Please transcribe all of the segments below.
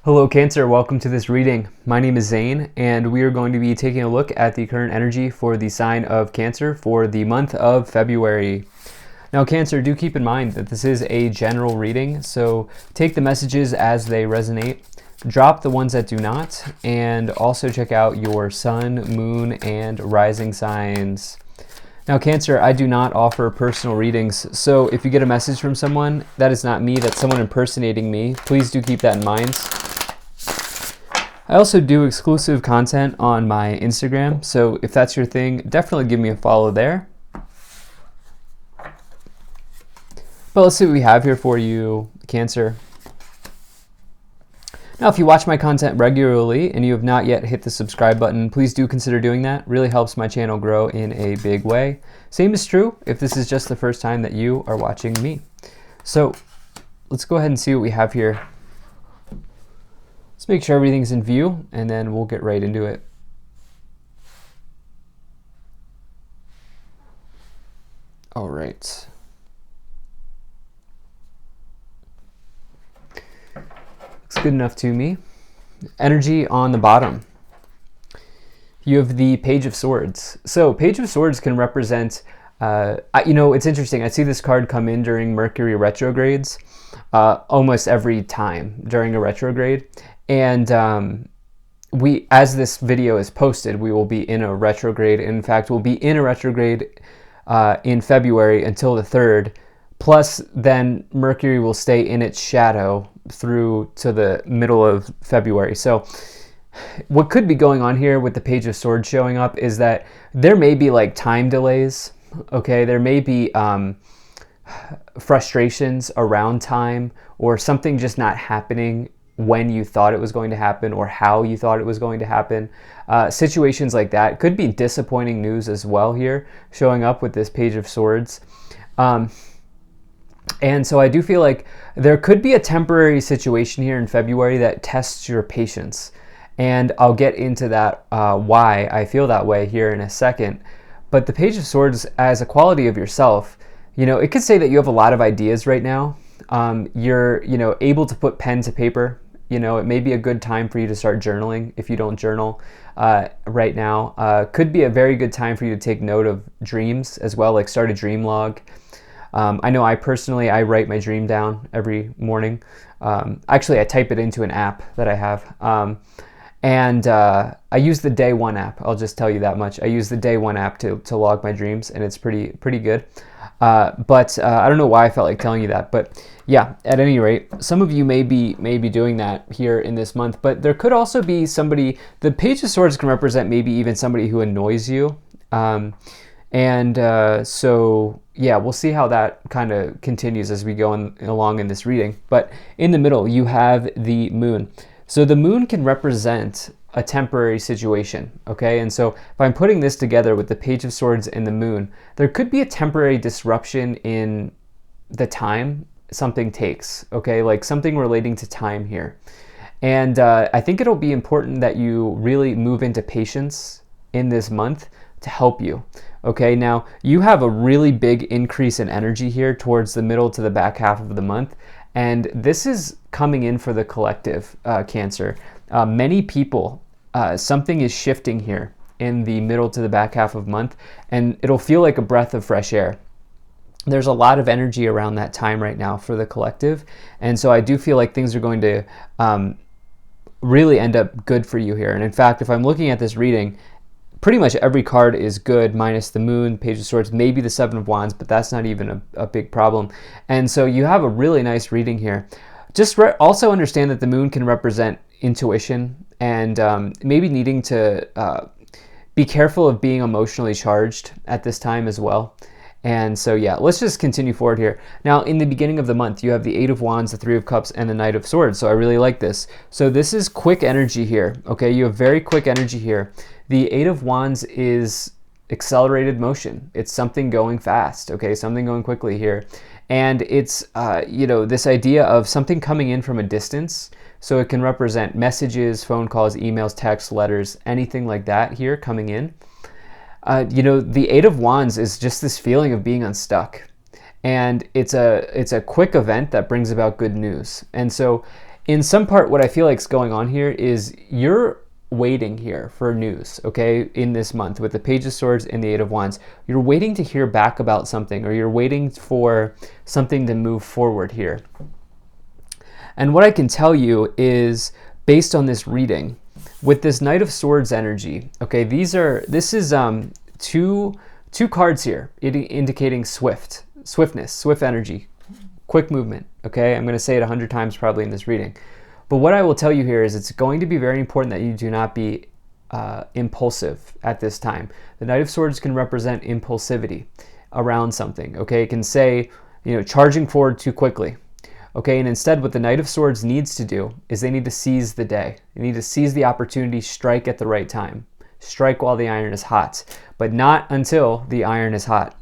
Hello Cancer, welcome to this reading. My name is Zane and we are going to be taking a look at the current energy for the sign of Cancer for the month of February. Now Cancer, do keep in mind that this is a general reading, so take the messages as they resonate, drop the ones that do not, and also check out your sun, moon, and rising signs. Now Cancer, I do not offer personal readings, so if you get a message from someone, that is not me, that's someone impersonating me. Please do keep that in mind. I also do exclusive content on my Instagram, so if that's your thing, definitely give me a follow there. But let's see what we have here for you, Cancer. Now, if you watch my content regularly and you have not yet hit the subscribe button, please do consider doing that. It really helps my channel grow in a big way. Same is true if this is just the first time that you are watching me. So let's go ahead and see what we have here. Let's make sure everything's in view and then we'll get right into it. All right. Looks good enough to me. Energy on the bottom. You have the Page of Swords. So Page of Swords can represent, it's interesting. I see this card come in during Mercury retrogrades almost every time during a retrograde. And as this video is posted, we will be in a retrograde. In fact, we'll be in a retrograde in February until the 3rd. Plus, then Mercury will stay in its shadow through to the middle of February. So what could be going on here with the Page of Swords showing up is that there may be like time delays, okay? There may be frustrations around time or something just not happening when you thought it was going to happen or how you thought it was going to happen. Situations like that could be disappointing news as well here, showing up with this Page of Swords. And so I do feel like there could be a temporary situation here in February that tests your patience. And I'll get into that, why I feel that way here in a second. But the Page of Swords as a quality of yourself, it could say that you have a lot of ideas right now. You're, able to put pen to paper. It may be a good time for you to start journaling if you don't journal right now. Could be a very good time for you to take note of dreams as well, like start a dream log. I know I write my dream down every morning. Actually, I type it into an app that I have. I use the Day One app. I'll just tell you that much. I use the Day One app to log my dreams, and it's pretty good. But I don't know why I felt like telling you that. But yeah, at any rate, some of you may be doing that here in this month. But there could also be somebody. The Page of Swords can represent maybe even somebody who annoys you. So yeah, we'll see how that kind of continues as we go along in this reading. But in the middle, you have the moon. So the moon can represent a temporary situation, okay? And so if I'm putting this together with the Page of Swords and the moon, there could be a temporary disruption in the time something takes, okay? Like something relating to time here. And I think it'll be important that you really move into patience in this month to help you. Okay, now you have a really big increase in energy here towards the middle to the back half of the month. And this is coming in for the collective, Cancer. Many people, something is shifting here in the middle to the back half of the month, and it'll feel like a breath of fresh air. There's a lot of energy around that time right now for the collective. And so I do feel like things are going to really end up good for you here. And in fact, if I'm looking at this reading, pretty much every card is good minus the moon, Page of Swords, maybe the Seven of Wands, but that's not even a big problem. And so you have a really nice reading here. Just also understand that the moon can represent intuition and maybe needing to be careful of being emotionally charged at this time as well. And so yeah, let's just continue forward here. Now in the beginning of the month, you have the Eight of Wands, the Three of Cups, and the Knight of Swords. So I really like this. So this is quick energy here, okay? You have very quick energy here. The Eight of Wands is accelerated motion. It's something going fast, okay? Something going quickly here. And it's, this idea of something coming in from a distance. So it can represent messages, phone calls, emails, texts, letters, anything like that here coming in. The Eight of Wands is just this feeling of being unstuck. And it's a quick event that brings about good news. And so in some part, what I feel like is going on here is you're waiting here for news, okay, in this month with the Page of Swords and the Eight of Wands. You're waiting to hear back about something, or you're waiting for something to move forward here. And what I can tell you is, based on this reading, with this Knight of Swords energy, okay, this is two cards here indicating swiftness, swift energy, quick movement, okay? I'm going to say it 100 times probably in this reading. But what I will tell you here is it's going to be very important that you do not be impulsive at this time. The Knight of Swords can represent impulsivity around something, okay? It can say, charging forward too quickly, okay? And instead, what the Knight of Swords needs to do is they need to seize the day. They need to seize the opportunity, strike at the right time. Strike while the iron is hot, but not until the iron is hot.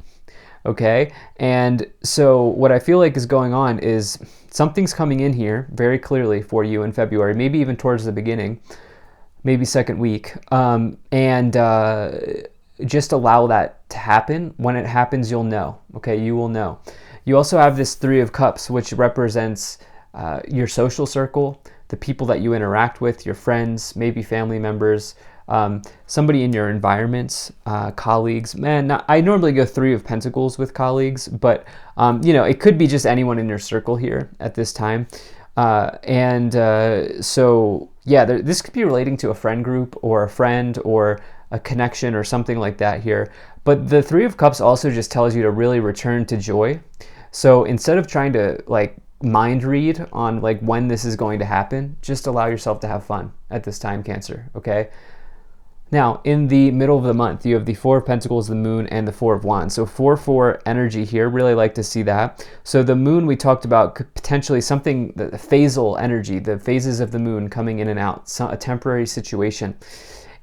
Okay, and so what I feel like is going on is something's coming in here very clearly for you in February, maybe even towards the beginning, maybe second week, and just allow that to happen. When it happens, you'll know, okay, you will know. You also have this Three of Cups, which represents your social circle, the people that you interact with, your friends, maybe family members, somebody in your environments, colleagues. I normally go Three of Pentacles with colleagues, but it could be just anyone in your circle here at this time. So yeah, this could be relating to a friend group or a friend or a connection or something like that here. But the Three of Cups also just tells you to really return to joy. So instead of trying to mind read on when this is going to happen, just allow yourself to have fun at this time, Cancer, okay? Now, in the middle of the month, you have the Four of Pentacles, the Moon, and the Four of Wands. So 4-4 energy here, really like to see that. So the Moon we talked about could potentially something, the phasal energy, the phases of the Moon coming in and out, a temporary situation.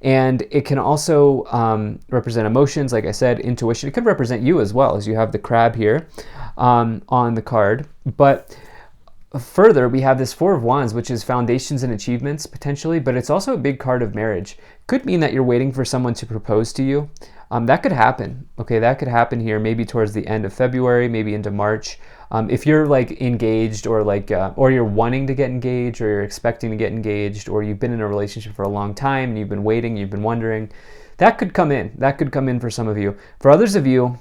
And it can also represent emotions, like I said, intuition. It could represent you as well, as you have the crab here on the card. But further, we have this Four of Wands, which is foundations and achievements, potentially, but it's also a big card of marriage. Could mean that you're waiting for someone to propose to you. That could happen, okay? That could happen here, maybe towards the end of February, maybe into March. If you're engaged or or you're wanting to get engaged or you're expecting to get engaged or you've been in a relationship for a long time and you've been waiting, you've been wondering, that could come in. That could come in for some of you. For others of you,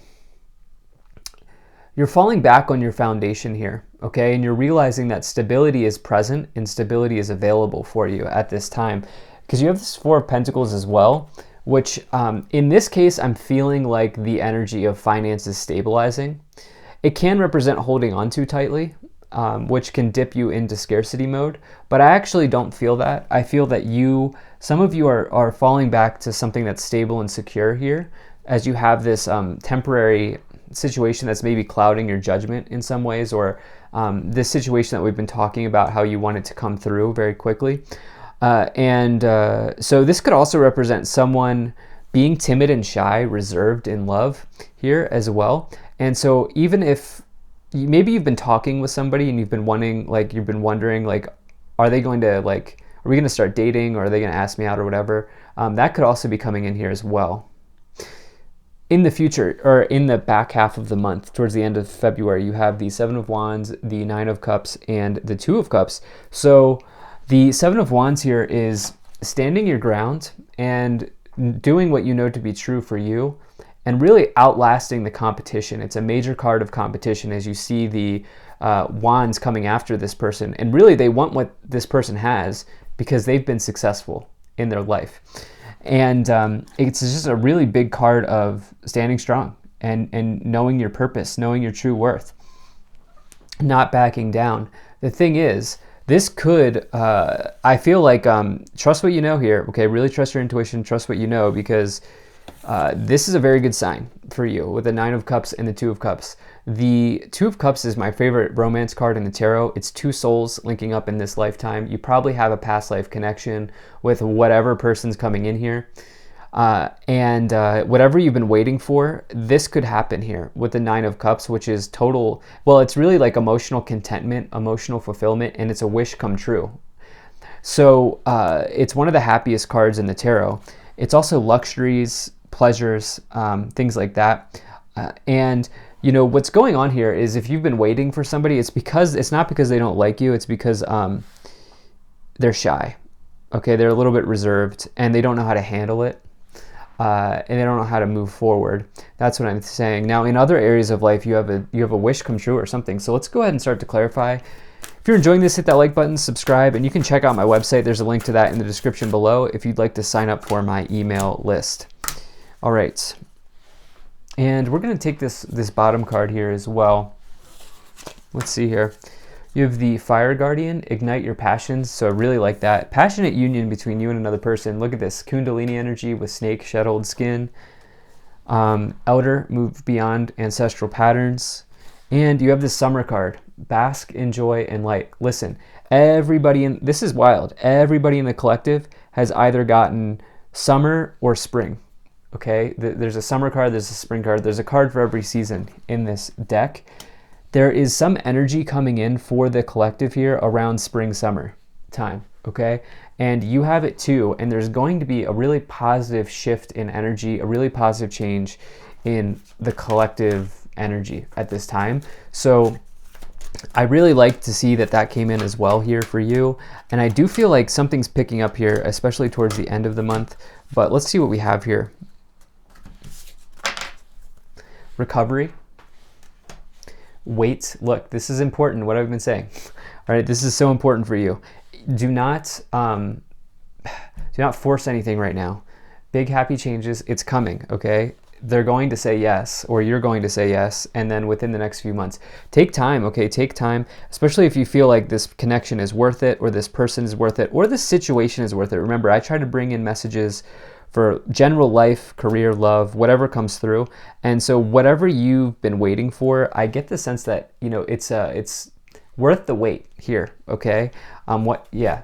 you're falling back on your foundation here, okay? And you're realizing that stability is present and stability is available for you at this time. Because you have this Four of Pentacles as well, which in this case, I'm feeling like the energy of finances stabilizing. It can represent holding on too tightly, which can dip you into scarcity mode. But I actually don't feel that. I feel that some of you are falling back to something that's stable and secure here, as you have this temporary situation that's maybe clouding your judgment in some ways, or this situation that we've been talking about, how you want it to come through very quickly. So this could also represent someone being timid and shy, reserved in love here as well. And so even if maybe you've been talking with somebody and you've been wondering, are they going to are we going to start dating, or are they going to ask me out or whatever? That could also be coming in here as well. In the future, or in the back half of the month, towards the end of February, you have the Seven of Wands, the Nine of Cups, and the Two of Cups. So the Seven of Wands here is standing your ground and doing what you know to be true for you, and really outlasting the competition. It's a major card of competition, as you see the wands coming after this person. And really, they want what this person has because they've been successful in their life. And it's just a really big card of standing strong and knowing your purpose, knowing your true worth, not backing down. The thing is, this could, I feel like, trust what you know here, okay? Really trust your intuition, trust what you know, because this is a very good sign for you with the Nine of Cups and the Two of Cups. The Two of Cups is my favorite romance card in the tarot. It's two souls linking up in this lifetime. You probably have a past life connection with whatever person's coming in here. Whatever you've been waiting for, this could happen here with the Nine of Cups, which is total, well, it's really like emotional contentment, emotional fulfillment, and it's a wish come true. So it's one of the happiest cards in the tarot. It's also luxuries, pleasures, things like that. What's going on here is if you've been waiting for somebody, it's not because they don't like you. It's because they're shy. Okay, they're a little bit reserved and they don't know how to handle it. And they don't know how to move forward. That's what I'm saying. Now, in other areas of life, you have a wish come true or something. So let's go ahead and start to clarify. If you're enjoying this, hit that like button, subscribe, and you can check out my website. There's a link to that in the description below if you'd like to sign up for my email list. All right. And we're going to take this bottom card here as well. Let's see here. You have the Fire Guardian, ignite your passions. So I really like that. Passionate union between you and another person. Look at this. Kundalini energy with snake, shed-old skin. Elder, move beyond ancestral patterns. And you have the Summer card. Bask in joy and light. Listen, this is wild. Everybody in the collective has either gotten summer or spring. Okay? There's a summer card, there's a spring card. There's a card for every season in this deck. There is some energy coming in for the collective here around spring, summer time, okay? And you have it too, and there's going to be a really positive shift in energy, a really positive change in the collective energy at this time. So I really like to see that came in as well here for you. And I do feel like something's picking up here, especially towards the end of the month. But let's see what we have here. Recovery. Wait, look, this is important, what I've been saying. All right, this is so important for you. Do not force anything right now. Big happy changes, it's coming, okay? They're going to say yes, or you're going to say yes, and then within the next few months. Take time, okay? Take time, especially if you feel like this connection is worth it, or this person is worth it, or this situation is worth it. Remember, I try to bring in messages for general life, career, love, whatever comes through. And so whatever you've been waiting for, I get the sense that, it's worth the wait here, okay?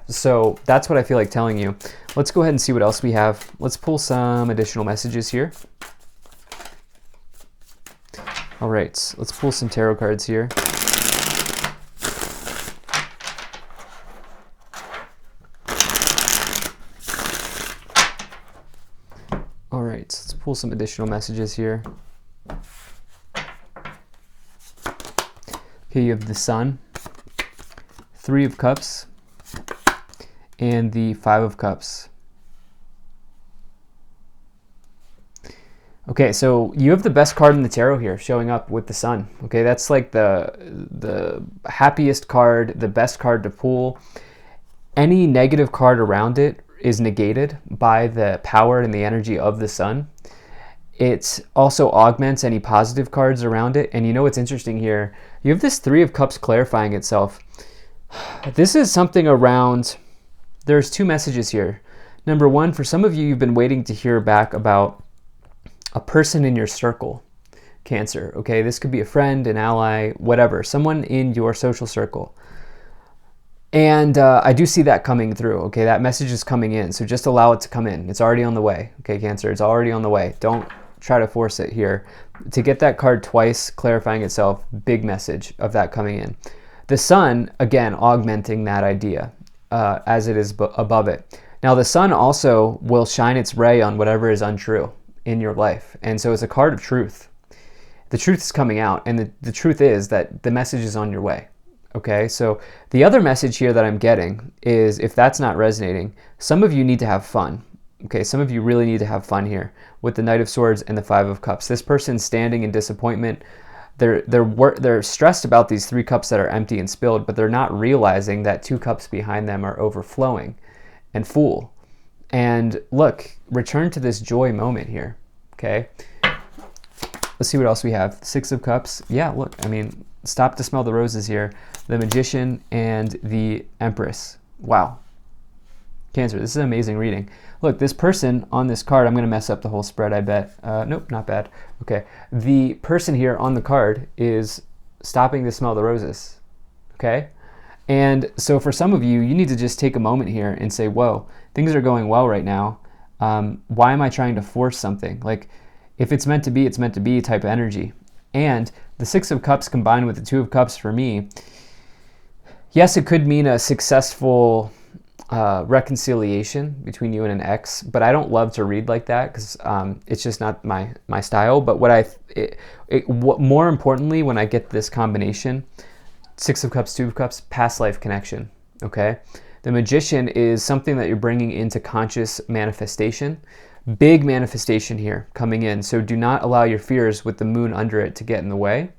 So that's what I feel like telling you. Let's go ahead and see what else we have. Let's pull some additional messages here. All right, let's pull some tarot cards here. All right, let's pull some additional messages here. Okay, you have the Sun, Three of Cups, and the Five of Cups. Okay, so you have the best card in the tarot here, showing up with the Sun. Okay, that's like the happiest card, the best card to pull. Any negative card around it is negated by the power and the energy of the Sun. It also augments any positive cards around it. And you know what's interesting here? You have this Three of Cups clarifying itself. This is something around, there's two messages here. Number one, for some of you, you've been waiting to hear back about a person in your circle, Cancer. Okay, this could be a friend, an ally, whatever, someone in your social circle. And I do see that coming through, okay? That message is coming in, so just allow it to come in. It's already on the way, okay, Cancer? It's already on the way. Don't try to force it here. To get that card twice, clarifying itself, big message of that coming in. The Sun, again, augmenting that idea as it is above it. Now, the Sun also will shine its ray on whatever is untrue in your life. And so it's a card of truth. The truth is coming out, and the truth is that the message is on your way. Okay, so the other message here that I'm getting is, if that's not resonating, some of you need to have fun. Okay, some of you really need to have fun here with the Knight of Swords and the Five of Cups. This person's standing in disappointment. They're stressed about these three cups that are empty and spilled, but they're not realizing that two cups behind them are overflowing and full. And look, return to this joy moment here. Okay, let's see what else we have. Six of Cups. Yeah, look, I mean, stop to smell the roses here. The Magician and the Empress. Wow. Cancer, this is an amazing reading. Look, this person on this card, I'm going to mess up the whole spread, I bet. Nope, not bad. Okay. The person here on the card is stopping to smell the roses. Okay? And so for some of you, you need to just take a moment here and say, whoa, things are going well right now. Why am I trying to force something? Like, if it's meant to be, it's meant to be type of energy. And the Six of Cups combined with the Two of Cups for me, yes, it could mean a successful reconciliation between you and an ex, but I don't love to read like that because it's just not my style. But what more importantly, when I get this combination, Six of Cups, Two of Cups, past life connection, okay? The Magician is something that you're bringing into conscious manifestation. Big manifestation here coming in. So do not allow your fears with the moon under it to get in the way.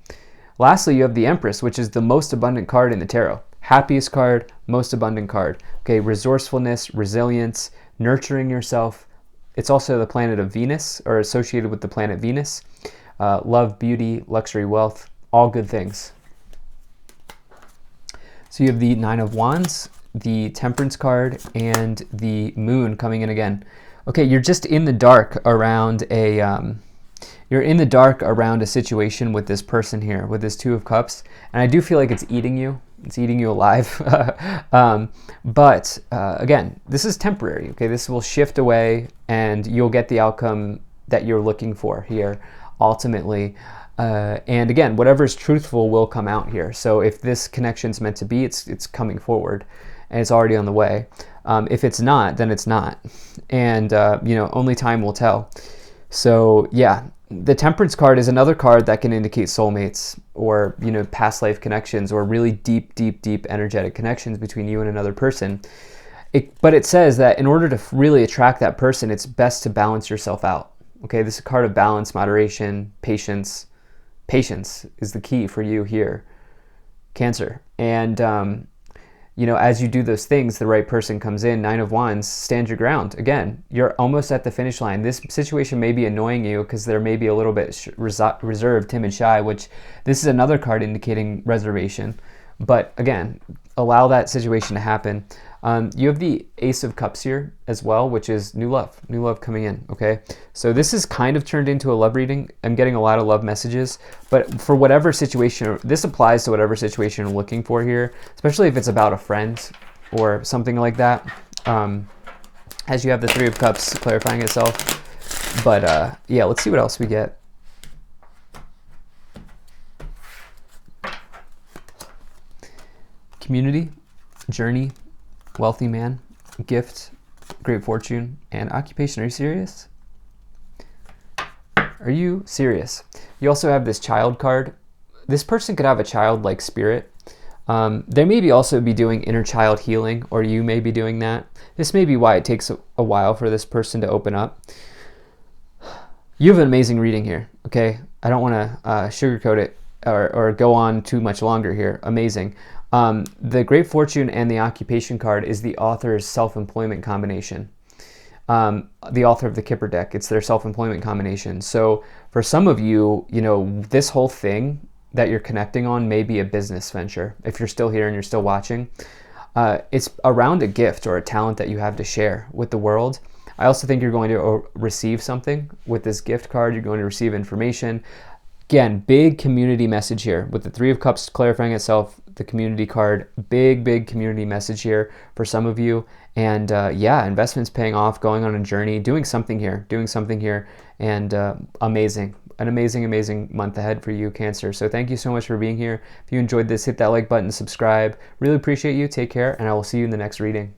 Lastly, you have the Empress, which is the most abundant card in the tarot. Happiest card, most abundant card. Okay, resourcefulness, resilience, nurturing yourself. It's also the planet of Venus, or associated with the planet Venus. Love, beauty, luxury, wealth, all good things. So you have the Nine of Wands, the Temperance card, and the Moon coming in again. Okay, you're just in the dark around a situation with this person here, with this Two of Cups, and I do feel like it's eating you. It's eating you alive. But again, this is temporary. Okay, this will shift away, and you'll get the outcome that you're looking for here, ultimately. And again, whatever is truthful will come out here. So if this connection's meant to be, it's coming forward, and it's already on the way. If it's not, then it's not, and only time will tell. So yeah, the Temperance card is another card that can indicate soulmates, or past life connections, or really deep energetic connections between you and another person. But it says that in order to really attract that person, it's best to balance yourself out. Okay, this is a card of balance, moderation, patience. Patience is the key for you here, Cancer. And as you do those things, the right person comes in. Nine of Wands, stand your ground. Again, you're almost at the finish line. This situation may be annoying you because there may be a little bit reserved, timid, shy, which this is another card indicating reservation. But again, allow that situation to happen. You have the Ace of Cups here as well, which is new love coming in, okay? So this is kind of turned into a love reading. I'm getting a lot of love messages, but for whatever situation, this applies to whatever situation you're looking for here, especially if it's about a friend or something like that. As you have the Three of Cups clarifying itself. But yeah, let's see what else we get. Community, journey, wealthy man, gift, great fortune, and occupation. Are you serious? Are you serious? You also have this Child card. This person could have a childlike spirit. They may also be doing inner child healing, or you may be doing that. This may be why it takes a while for this person to open up. You have an amazing reading here, okay? I don't want to sugarcoat it or go on too much longer here. Amazing. The Great Fortune and the Occupation card is the author's self-employment combination. The author of the Kipper deck, it's their self-employment combination. So for some of you, this whole thing that you're connecting on may be a business venture. If you're still here and you're still watching, it's around a gift or a talent that you have to share with the world. I also think you're going to receive something with this gift card. You're going to receive information. Again, big community message here with the Three of Cups clarifying itself, the community card, big community message here for some of you. And yeah, investments paying off, going on a journey, doing something here, and amazing. An amazing month ahead for you, Cancer. So thank you so much for being here. If you enjoyed this, hit that like button, subscribe. Really appreciate you. Take care, and I will see you in the next reading.